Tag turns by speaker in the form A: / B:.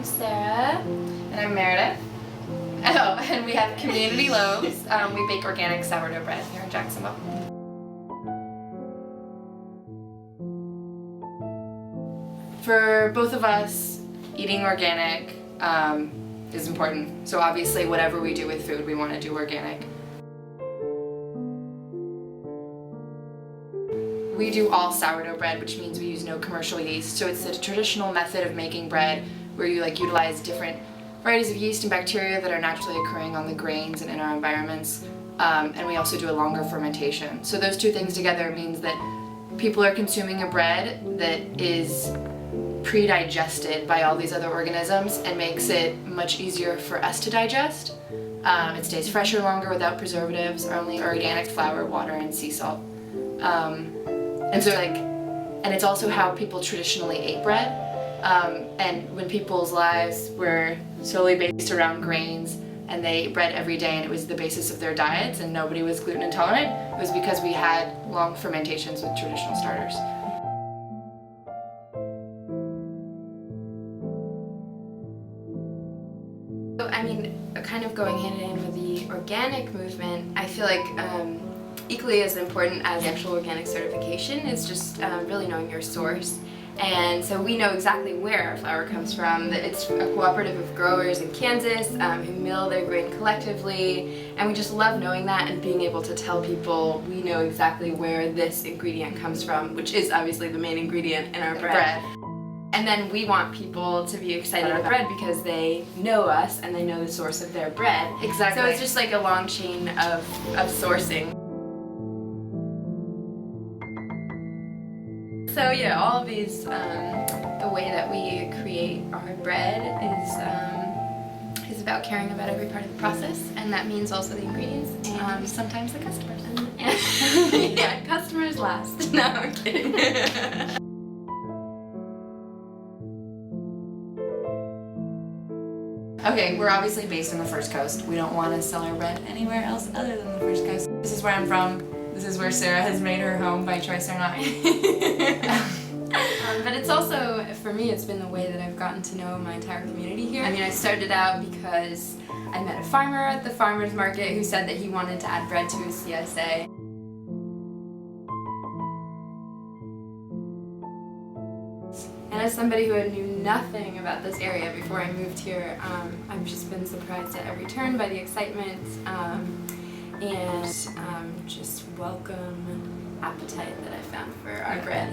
A: I'm Sarah.
B: And I'm Meredith. Oh, and we have Community Loaves. We bake organic sourdough bread here in Jacksonville. For both of us, eating organic is important. So obviously whatever we do with food, we want to do organic. We do all sourdough bread, which means we use no commercial yeast. So it's the traditional method of making bread where you utilize different varieties of yeast and bacteria that are naturally occurring on the grains and in our environments. And we also do a longer fermentation. So those two things together means that people are consuming a bread that is pre-digested by all these other organisms and makes it much easier for us to digest. It stays fresher longer without preservatives, only organic flour, water, and sea salt. And it's also how people traditionally ate bread. And when people's lives were solely based around grains and they ate bread every day and it was the basis of their diets and nobody was gluten intolerant, it was because we had long fermentations with traditional starters.
A: So, I mean, kind of going hand in hand with the organic movement, I feel like equally as important as the actual organic certification is just really knowing your source. And so we know exactly where our flour comes from. That it's a cooperative of growers in Kansas who mill their grain collectively, and we just love knowing that and being able to tell people we know exactly where this ingredient comes from, which is obviously the main ingredient in our bread. And then we want people to be excited about bread because they know us and they know the source of their bread.
B: Exactly.
A: So it's just like a long chain of sourcing. So yeah, all of these, the way that we create our bread is about caring about every part of the process, and that means also the ingredients and sometimes the customers. Yeah, customers last. No, I'm kidding.
B: Okay, we're obviously based on the First Coast. We don't want to sell our bread anywhere else other than the First Coast. This is where I'm from. This is where Sarah has made her home by choice or not.
A: But it's also, for me, it's been the way that I've gotten to know my entire community here. I mean, I started out because I met a farmer at the farmer's market who said that he wanted to add bread to his CSA. And as somebody who knew nothing about this area before I moved here, I've just been surprised at every turn by the excitement and just welcome appetite that I found for our bread.